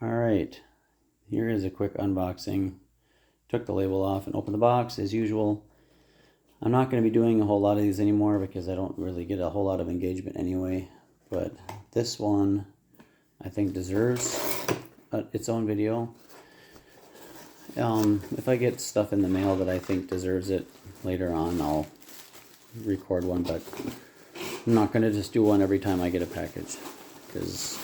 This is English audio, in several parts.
Alright, here is a quick unboxing. Took the label off and opened the box as usual. I'm not going to be doing a whole lot of these anymore because I don't really get a whole lot of engagement anyway. But this one I think deserves its own video. If I get stuff in the mail that I think deserves it later on, I'll record one, but I'm not going to just do one every time I get a package, because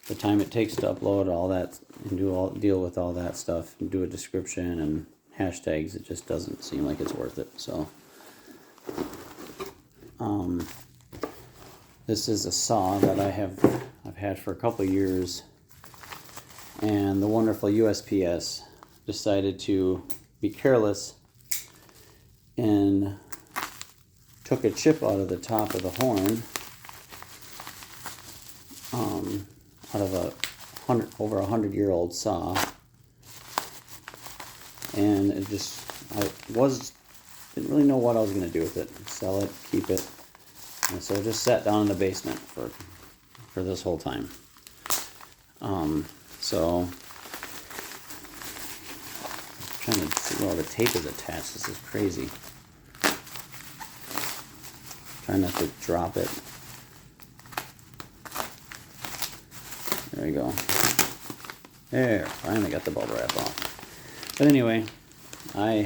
the time it takes to upload all that and deal with all that stuff and do a description and hashtags, it just doesn't seem like it's worth it. So this is a saw that I've had for a couple years, and the wonderful USPS decided to be careless and took a chip out of the top of the horn, out of a over 100-year-old saw, and it just, didn't really know what I was going to do with it. Sell it, keep it, and so it just sat down in the basement for this whole time. So I'm trying to see where all the tape is attached. This is crazy. Trying not to drop it. There we go. There, finally got the bubble wrap off. But anyway, I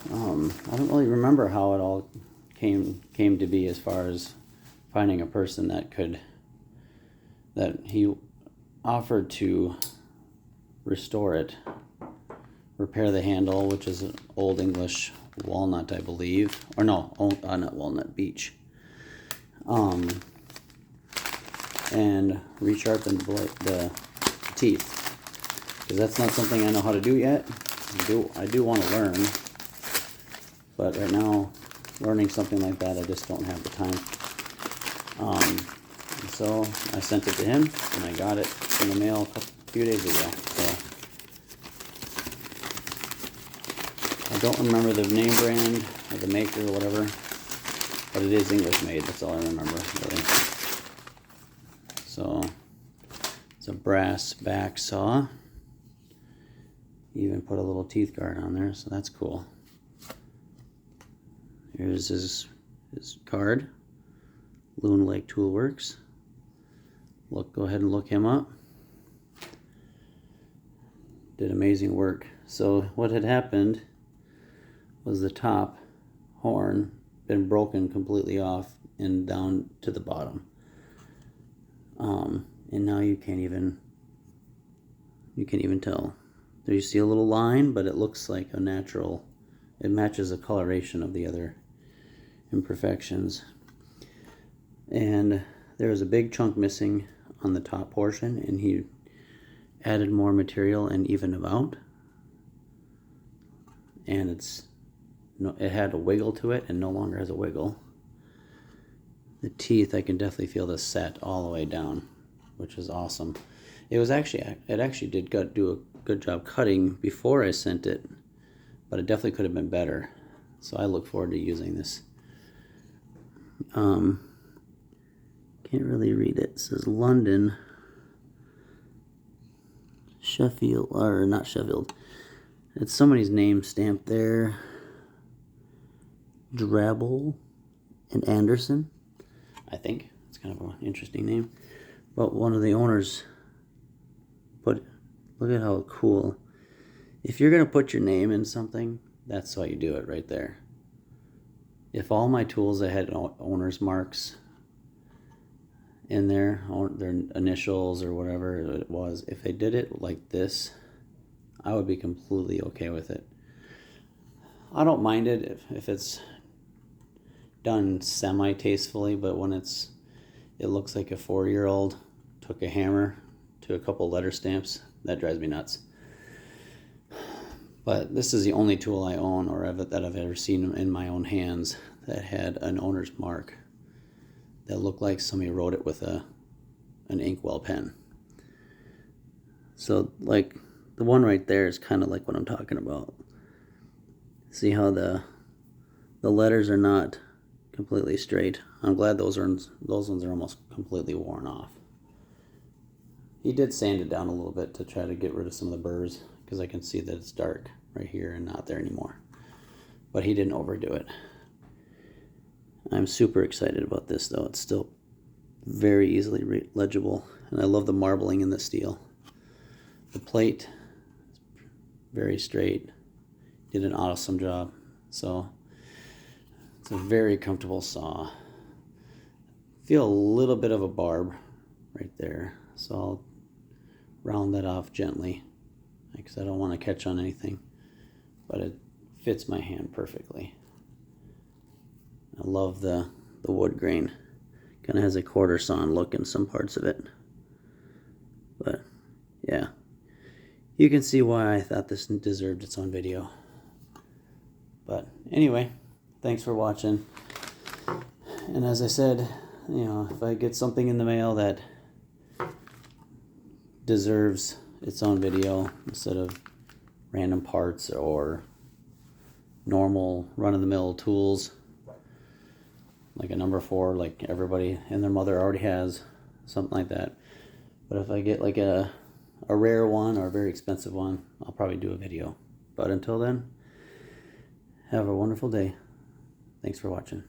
don't really remember how it all came to be, as far as finding a person that he offered to restore it, repair the handle, which is an old English walnut, I believe, or no, not walnut, beech, and resharpen the teeth, because that's not something I know how to do yet. I do want to learn, but right now, learning something like that, I just don't have the time. So I sent it to him, and I got it in the mail a few days ago. So I don't remember the name brand or the maker or whatever, but it is English made. That's all I remember, really. So it's a brass back saw. Even put a little teeth guard on there, so that's cool. Here's his card, Loon Lake Tool Works. Go ahead and look him up. Did amazing work. So what had happened was the top horn been broken completely off and down to the bottom. And now you can't even tell. There you see a little line, but it looks like a natural. It matches the coloration of the other imperfections. And there was a big chunk missing on the top portion, and he added more material and evened them out. And it had a wiggle to it, and no longer has a wiggle. The teeth, I can definitely feel the set all the way down, which is awesome. It actually did do a good job cutting before I sent it, but it definitely could have been better. So I look forward to using this. Can't really read it. It says London, Sheffield, or not Sheffield. It's somebody's name stamped there. Drabble and Anderson, I think. It's kind of an interesting name. But one of the owners look at how cool. If you're going to put your name in something, that's how you do it right there. If all my tools that had owner's marks in there, their initials or whatever it was, if they did it like this, I would be completely okay with it. I don't mind it if it's done semi-tastefully, but when it looks like a 4-year-old took a hammer to a couple letter stamps, that drives me nuts. But this is the only tool I own that I've ever seen in my own hands that had an owner's mark that looked like somebody wrote it with an inkwell pen. So like the one right there is kind of like what I'm talking about. See how the letters are not completely straight. I'm glad those ones are almost completely worn off. He did sand it down a little bit to try to get rid of some of the burrs, because I can see that it's dark right here and not there anymore. But he didn't overdo it. I'm super excited about this though. It's still very easily legible, and I love the marbling in the steel. The plate is very straight. Did an awesome job. So it's a very comfortable saw. Feel a little bit of a barb right there, so I'll round that off gently because I don't want to catch on anything, but it fits my hand perfectly. I love the wood grain. Kind of has a quarter sawn look in some parts of it. But yeah, you can see why I thought this deserved its own video. But anyway, thanks for watching. And as I said, you know, if I get something in the mail that deserves its own video instead of random parts or normal run-of-the-mill tools, like a number 4, like everybody and their mother already has, something like that. But if I get like a rare one or a very expensive one, I'll probably do a video. But until then, have a wonderful day. Thanks for watching.